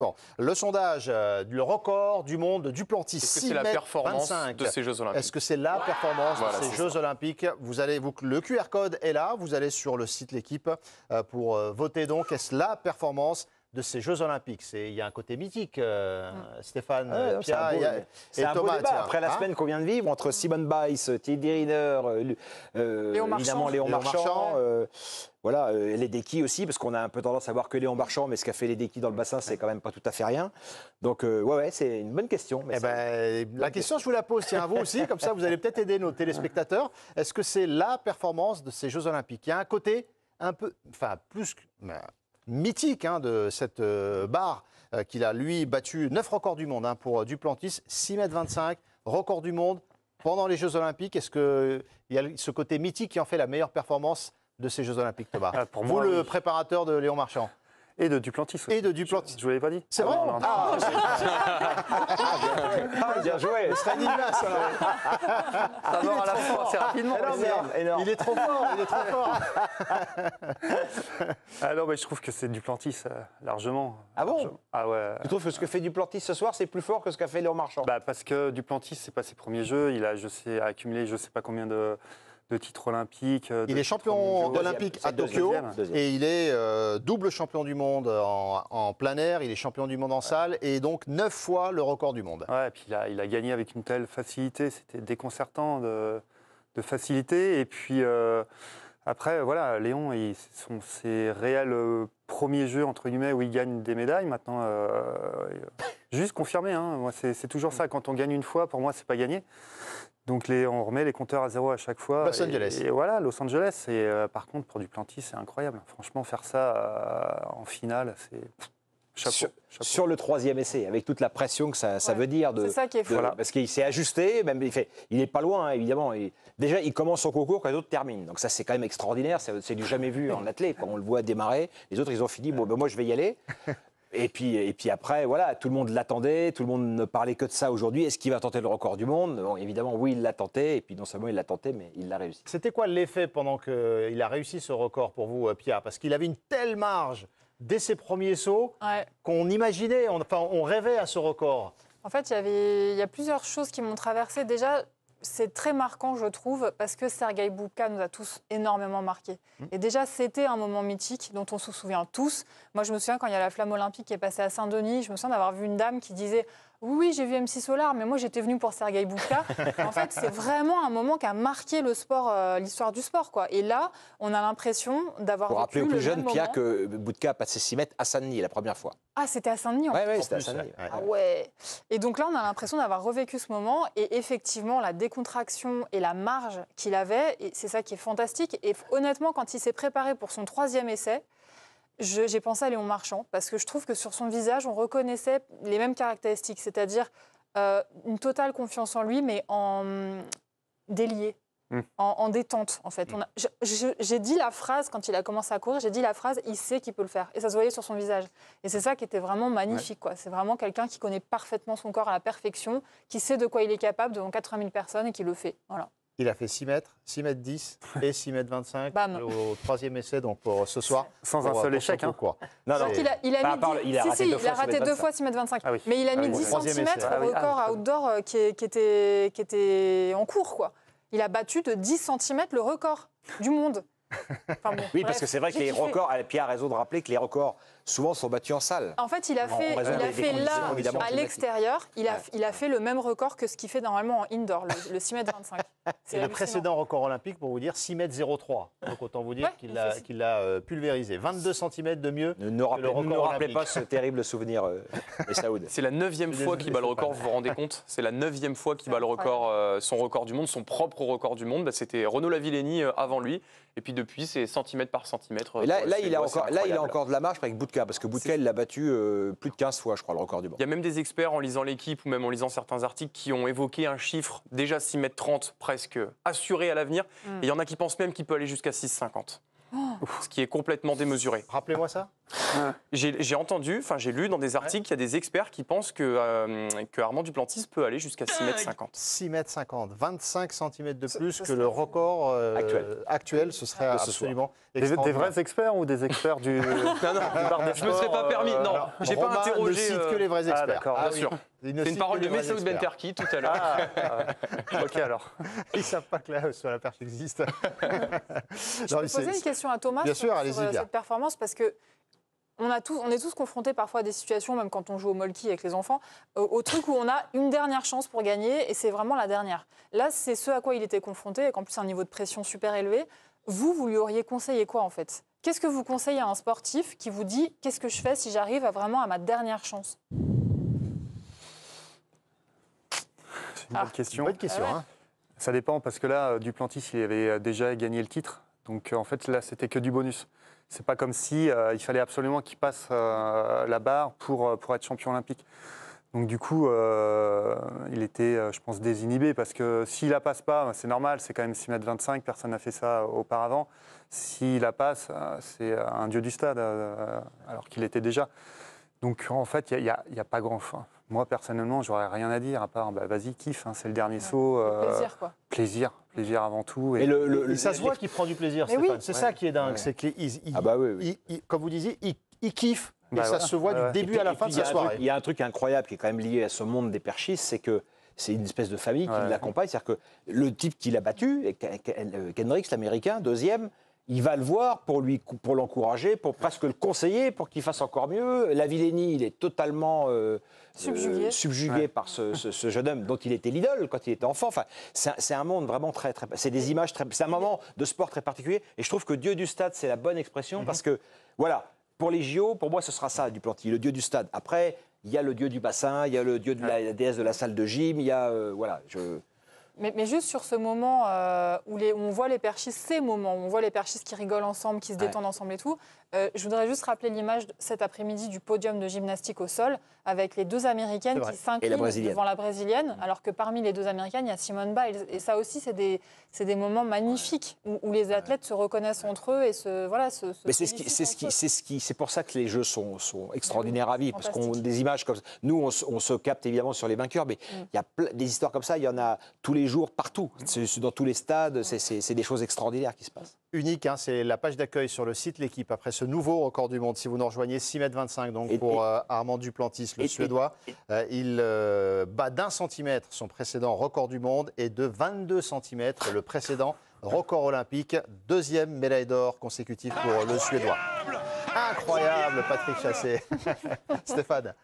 Bon, le sondage, le record du monde de Duplantis, Est-ce que 6 c'est la mètres performance 25. de ces Jeux Olympiques? Est-ce que c'est la performance Voilà, de ces c'est Jeux ça. Olympiques? Le QR code est là, vous allez sur le site L'Équipe pour voter donc. Est-ce la performance de ces Jeux Olympiques? Il y a un côté mythique, Stéphane, Pia c'est et un beau Thomas. débat. Tiens, Après la semaine qu'on vient de vivre, entre Simone Biles, Thierry Riner, évidemment Léon Marchand. Voilà, Ledecky aussi, parce qu'on a un peu tendance à voir que Léon Marchand, mais ce qu'a fait Ledecky dans le bassin, c'est quand même pas tout à fait rien. Donc, ouais, c'est une bonne question. Mais la question, je vous la pose, tiens, à vous aussi, comme ça, vous allez peut-être aider nos téléspectateurs. Est-ce que c'est la performance de ces Jeux Olympiques? Il y a un côté un peu, plus mythique de cette barre qu'il a, lui, battu 9 records du monde pour Duplantis, 6,25 m, record du monde pendant les Jeux Olympiques. Est-ce qu'il y a ce côté mythique qui en fait la meilleure performance de ces Jeux Olympiques, Thomas? Pour vous, moi, le oui. préparateur de Léon Marchand. Et de Duplantis aussi. Et de Duplantis. Je vous l'avais pas dit. C'est vrai? Non. bien joué. Ce serait Nicolas, Ça va à la fin assez rapidement. Énorme. Il est trop fort, il est trop fort. Ah non, mais je trouve que c'est Duplantis, largement. Ah bon? Largement. Ah ouais. Tu trouves que ce que fait Duplantis ce soir, c'est plus fort que ce qu'a fait Léon Marchand? Parce que Duplantis, c'est pas ses premiers jeux. Il a, accumulé je sais pas combien de titres olympiques. Il est champion olympique à Tokyo deuxième. et il est double champion du monde en plein air, il est champion du monde en salle et donc 9 fois le record du monde. Ouais, et puis il a gagné avec une telle facilité, c'était déconcertant de facilité. Et puis après, voilà, Léon, ce sont ses réels premiers jeux, entre guillemets, où il gagne des médailles. Maintenant, juste confirmé, moi, c'est toujours ça. Quand on gagne une fois, pour moi, c'est pas gagné. Donc on remet les compteurs à zéro à chaque fois. Los Angeles. Et voilà, Los Angeles. Et par contre, pour Duplantis, c'est incroyable. Franchement, faire ça en finale, c'est chapeau. Sur le troisième essai, avec toute la pression que ça veut dire. C'est ça qui est fou. Voilà. Parce qu'il s'est ajusté, même il n'est pas loin, évidemment. Déjà, il commence son concours quand les autres terminent. Donc ça, c'est quand même extraordinaire. C'est du jamais vu en athlète. Quand on le voit démarrer, les autres, ils ont fini. Bon, moi, je vais y aller. Et puis après, voilà, tout le monde l'attendait, tout le monde ne parlait que de ça aujourd'hui. Est-ce qu'il va tenter le record du monde? Bon, évidemment, oui, il l'a tenté. Et puis non seulement il l'a tenté, mais il l'a réussi. C'était quoi l'effet pendant qu'il a réussi ce record pour vous, Pia? Parce qu'il avait une telle marge dès ses premiers sauts qu'on imaginait, on rêvait à ce record. En fait, il y a plusieurs choses qui m'ont traversé. Déjà, c'est très marquant, je trouve, parce que Sergueï Boubka nous a tous énormément marqués. Et déjà, c'était un moment mythique dont on se souvient tous. Moi, je me souviens quand il y a la flamme olympique qui est passée à Saint-Denis, je me souviens d'avoir vu une dame qui disait « Oui, j'ai vu MC Solar, mais moi, j'étais venue pour Sergueï Boubka. » En fait, c'est vraiment un moment qui a marqué le sport, l'histoire du sport, quoi. Et là, on a l'impression d'avoir Pour rappeler aux vécu plus le jeunes, même Pia, moment. que Boubka a passé 6 mètres à Saint-Denis la première fois. Ah, c'était à Saint-Denis, en Oui, fait. c'était à Saint-Denis. Ah ouais. Et donc là, on a l'impression d'avoir revécu ce moment. Et effectivement, la décontraction et la marge qu'il avait, et c'est ça qui est fantastique. Et honnêtement, quand il s'est préparé pour son troisième essai, j'ai pensé à Léon Marchand, parce que je trouve que sur son visage, on reconnaissait les mêmes caractéristiques, c'est-à-dire une totale confiance en lui, mais en délié. En détente, en fait. J'ai dit la phrase, quand il a commencé à courir, j'ai dit la phrase, il sait qu'il peut le faire. Et ça se voyait sur son visage. Et c'est ça qui était vraiment magnifique, quoi. C'est vraiment quelqu'un qui connaît parfaitement son corps à la perfection, qui sait de quoi il est capable devant 80 000 personnes et qui le fait. Voilà. Il a fait 6 mètres, 6 mètres 10 et 6 mètres 25 au troisième essai, donc pour ce soir. Sans un seul échec. Quoi. Non, il a raté deux fois 6 mètres 25. Ah oui. Mais il a mis oui, 10 troisième cm essai. au record outdoor qui était en cours, quoi. Il a battu de 10 cm le record du monde. Enfin bon, oui, bref, parce que c'est vrai que les records, Pierre a raison de rappeler que les records, souvent, sont battus en salle. En fait, il a fait là, évidemment, à l'extérieur, il a fait le même record que ce qu'il fait normalement en indoor, le 6 mètres 25. C'est le précédent record olympique, pour vous dire, 6 mètres 03. Donc autant vous dire qu'il l'a pulvérisé. 22 cm de mieux que le record Ne rappelez olympique. pas ce terrible souvenir, Saoud. C'est la 9e fois qu'il bat le record, vous vous rendez compte? C'est la 9e fois qu'il bat le record, son record du monde, son propre record du monde. C'était Renaud Lavillenie avant lui. Et puis depuis, c'est centimètre par centimètre. Là, il a encore de la marge avec Boubka, parce que Boubka, il l'a battu plus de 15 fois, je crois, le record du monde. Il y a même des experts, en lisant l'équipe ou même en lisant certains articles, qui ont évoqué un chiffre déjà 6,30 m presque assuré à l'avenir. Et il y en a qui pensent même qu'il peut aller jusqu'à 6,50 m. ce qui est complètement démesuré. Rappelez-moi ça. J'ai entendu, enfin j'ai lu dans des articles qu'il y a des experts qui pensent que Armand Duplantis peut aller jusqu'à 6,50 m. 6,50 m, 25 cm de plus Ce que serait le record actuel. Ce serait ce absolument Des extraordinaire. vrais experts ou des experts du bar des Je me serais pas sports, permis, non, j'ai pas Romain interrogé. ne cite que les vrais experts. d'accord, bien oui. sûr. Il ne C'est une cite parole que de les vrais Messaoud experts. Benterki tout à l'heure. Ok, alors. Ils ne savent pas que là, sur la perche existe. Je peux poser une question à Thomas Bien sur, sûr, sur, allez-y, bien. cette performance parce que on est tous confrontés parfois à des situations, même quand on joue au molki avec les enfants, au truc où on a une dernière chance pour gagner et c'est vraiment la dernière. Là, c'est ce à quoi il était confronté, avec en plus un niveau de pression super élevé. Vous lui auriez conseillé quoi en fait? Qu'est-ce que vous conseillez à un sportif qui vous dit qu'est-ce que je fais si j'arrive vraiment à ma dernière chance? C'est une bonne question. Bonne question. Ah ouais. Hein. Ça dépend parce que là, Duplantis, il avait déjà gagné le titre. Donc en fait, là, c'était que du bonus. C'est pas comme si il fallait absolument qu'il passe la barre pour être champion olympique. Donc du coup, il était, je pense, désinhibé parce que s'il la passe pas, c'est normal, c'est quand même 6,25 m, personne n'a fait ça auparavant. S'il la passe, c'est un dieu du stade, alors qu'il était déjà. Donc en fait, il y a pas grand. Enfin, moi personnellement, j'aurais rien à dire à part, vas-y, kiffe, hein, c'est le dernier saut. Plaisir quoi. Plaisir avant tout. Et Et ça se voit qu'il prend du plaisir, Mais Stéphane. oui. C'est ça qui est dingue. Ouais. C'est que Ah bah oui. comme vous disiez, il kiffe. Et Bah ça voilà. se voit Ouais, ouais. du début à la fin de sa Il soirée. y a un truc incroyable qui est quand même lié à ce monde des perchistes, c'est que c'est une espèce de famille qui Ouais. l'accompagne. C'est-à-dire que le type qui l'a battu, Kendricks, l'américain, deuxième, il va le voir pour l'encourager, pour presque le conseiller, pour qu'il fasse encore mieux. Lavillenie, il est totalement subjugué Ouais. par ce jeune homme dont il était l'idole quand il était enfant. Enfin, c'est un monde vraiment très, très. C'est des images très. C'est un moment de sport très particulier. Et je trouve que Dieu du stade, c'est la bonne expression parce que voilà. Pour les JO, pour moi, ce sera ça, Duplantis, le dieu du stade. Après, il y a le dieu du bassin, il y a le dieu de la déesse de la salle de gym, il y a voilà. Mais juste sur ce moment où on voit les perchistes, ces moments où on voit les perchistes qui rigolent ensemble, qui se détendent ensemble et tout, je voudrais juste rappeler l'image cet après-midi du podium de gymnastique au sol avec les deux Américaines qui s'inclinent devant la Brésilienne, alors que parmi les deux Américaines, il y a Simone Biles. Et ça aussi, c'est des moments magnifiques où les athlètes se reconnaissent entre eux et Mais c'est pour ça que les jeux sont extraordinaires à vivre, parce qu'on a des images comme ça. Nous, on se capte évidemment sur les vainqueurs, mais il y a des histoires comme ça, il y en a tous les jours, partout. C'est dans tous les stades, c'est des choses extraordinaires qui se passent. Unique, hein, c'est la page d'accueil sur le site L'Équipe après ce nouveau record du monde. Si vous nous rejoignez, 6,25 m donc pour Armand Duplantis, le Suédois. Il bat d'1 centimètre son précédent record du monde et de 22 cm le précédent record olympique. Deuxième médaille d'or consécutive pour le Suédois. Incroyable, Patrick Chassé. Stéphane.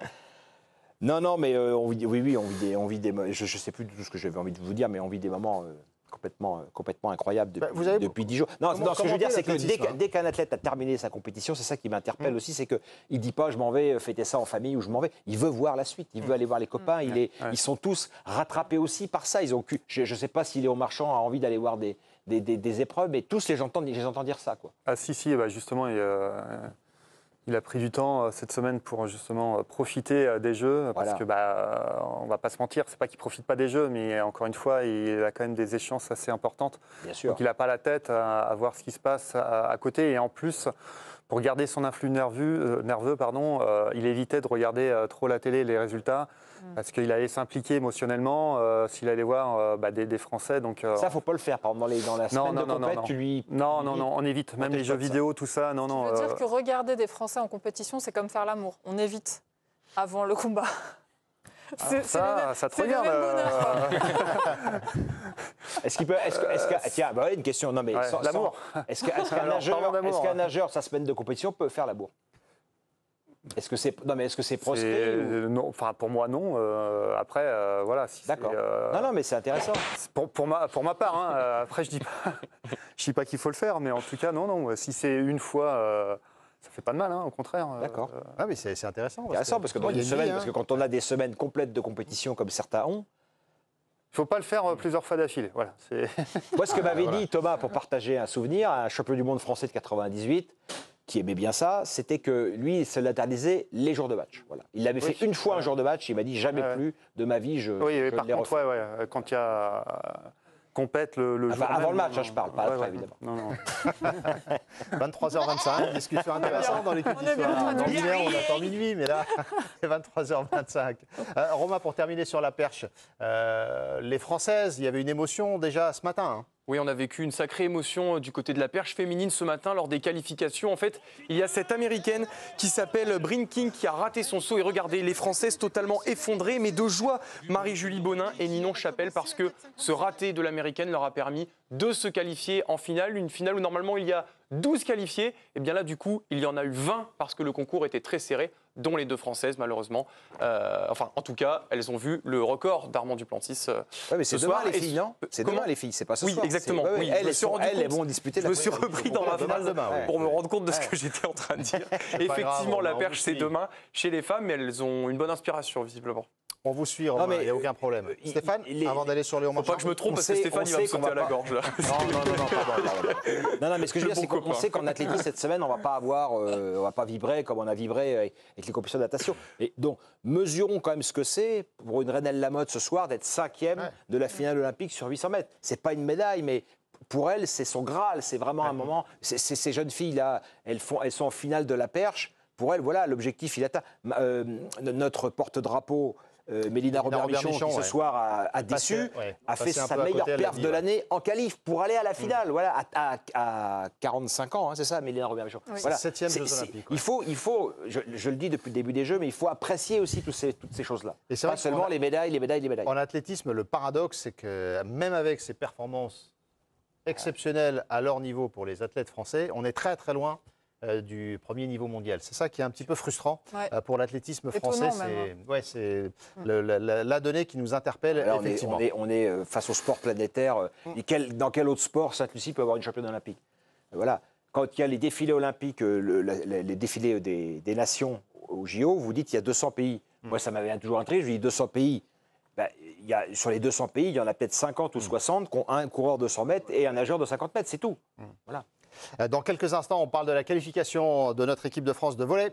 Non, mais on vit des je sais plus tout ce que j'avais envie de vous dire, mais on vit des moments complètement incroyables depuis 10 jours. Non, ce que je veux dire, c'est que dès qu'un athlète a terminé sa compétition, c'est ça qui m'interpelle aussi, c'est qu'il ne dit pas je m'en vais fêter ça en famille ou je m'en vais. Il veut voir la suite, il veut aller voir les copains. Ils sont tous rattrapés aussi par ça. Je ne sais pas si Léo Marchand a envie d'aller voir des épreuves, mais tous les entends dire ça, quoi. Ah si, justement, il a pris du temps cette semaine pour justement profiter des Jeux, parce que on va pas se mentir, c'est pas qu'il profite pas des Jeux, mais encore une fois, il a quand même des échéances assez importantes. Bien sûr. Donc il n'a pas la tête à voir ce qui se passe à côté, et en plus, pour garder son influx nerveux, il évitait de regarder trop la télé, les résultats, parce qu'il allait s'impliquer émotionnellement s'il allait voir des Français. Donc, ça, faut pas le faire. Par exemple, dans la semaine de compète, tu lui... Non, on évite. Même les jeux vidéo, tout ça, non. Tu veux dire que regarder des Français en compétition, c'est comme faire l'amour. On évite avant le combat. Ça te regarde. Est-ce qu'il peut... Tiens, une question. Non, mais l'amour. Est-ce qu'un nageur, sa semaine de compétition, peut faire l'amour? Est-ce que c'est proscrit Non, enfin pour moi non. Après voilà. Si d'accord. Non, mais c'est intéressant. Pour ma part. Hein, après je dis pas qu'il faut le faire, mais en tout cas non. Si c'est une fois, ça fait pas de mal, hein, au contraire. D'accord. Ah mais c'est intéressant. Parce que dans une semaine, parce que quand on a des semaines complètes de compétition comme certains ont. Il ne faut pas le faire plusieurs fois d'affilée. Voilà. Moi, ce que m'avait dit Thomas, pour partager un souvenir, un champion du monde français de 98. Qui aimait bien ça, c'était que lui, il se l'interdisait les jours de match. Voilà. Il l'avait fait une fois un jour de match, il m'a dit jamais plus de ma vie, je oui, je par l'ai contre, refait. quand il y a compètent le jour Avant même. le match, je parle, pas après, ouais. évidemment. Non. 23h25, discussion intéressante dans l'équipe On est bien d'histoire. en train de D'ordinaire, on briller. attend minuit, mais là, c'est 23h25. Romain, pour terminer sur la perche, les Françaises, il y avait une émotion déjà ce matin. Hein. Oui, on a vécu une sacrée émotion du côté de la perche féminine ce matin lors des qualifications. En fait, il y a cette Américaine qui s'appelle Bryn King qui a raté son saut. Et regardez, les Françaises totalement effondrées, mais de joie, Marie-Julie Bonin et Ninon Chapelle, parce que ce raté de l'Américaine leur a permis de se qualifier en finale. Une finale où normalement il y a 12 qualifiés. Et bien là, du coup, il y en a eu 20 parce que le concours était très serré, dont les deux Françaises, malheureusement. Enfin, en tout cas, elles ont vu le record d'Armand Duplantis Ouais, mais c'est ce demain soir. les filles, non? C'est Comment demain les filles, c'est pas ce Oui, soir. exactement. C'est- ouais, Oui, elles, je me elles, suis rendu elles compte. vont disputer Je la me suis première. repris dans la Demain, phrase demain, ouais. pour me rendre compte de ce que j'étais en train de dire. Effectivement, grave, la on perche, vous c'est suit. demain chez les femmes, mais elles ont une bonne inspiration, visiblement. On vous suit, Romain, mais, il n'y a aucun problème. Stéphane, avant d'aller sur Léon Faut pas Marchand. que je me trompe On parce que sait- Stéphane, on il va me sait qu'on sauter à va la pas- gorge. Là. Non, pardon. Non, mais ce que je veux dire, Le c'est bon qu'on copain. sait qu'en athlétisme, cette semaine, on va pas vibrer comme on a vibré avec les compétitions de natation. Et donc, mesurons quand même ce que c'est pour une Reine Lamotte ce soir d'être 5e de la finale olympique sur 800 mètres. C'est pas une médaille, mais pour elle, c'est son Graal. C'est vraiment un moment. Ces jeunes filles-là, elles sont en finale de la perche. Pour elles, voilà, l'objectif, il atteint. Notre porte-drapeau, Mélina Robert-Michon, qui ce soir a déçu, a fait sa meilleure perf de l'année en qualif pour aller à la finale. Voilà, à 45 ans, hein, c'est ça, Mélina Robert-Michon. Oui. Voilà. 7e Jeux Olympiques. Il faut je le dis depuis le début des Jeux, mais il faut apprécier aussi toutes ces choses-là. Et c'est Pas vrai seulement qu'on a- les médailles. En athlétisme, le paradoxe, c'est que même avec ces performances exceptionnelles à leur niveau pour les athlètes français, on est très très loin du premier niveau mondial. C'est ça qui est un petit peu frustrant Ouais. Pour l'athlétisme Étonnant français. même, C'est la donnée qui nous interpelle Là, effectivement. on est face au sport planétaire. Et dans quel autre sport Sainte-Lucie peut avoir une championne olympique? Voilà. Quand il y a les défilés olympiques, les défilés des nations au JO, vous dites qu'il y a 200 pays. Moi, ça m'avait toujours intrigué. Je dis 200 pays. Ben, sur les 200 pays, il y en a peut-être 50 ou 60 qui ont un coureur de 100 mètres et un nageur de 50 mètres. C'est tout. Voilà. Dans quelques instants, on parle de la qualification de notre équipe de France de volley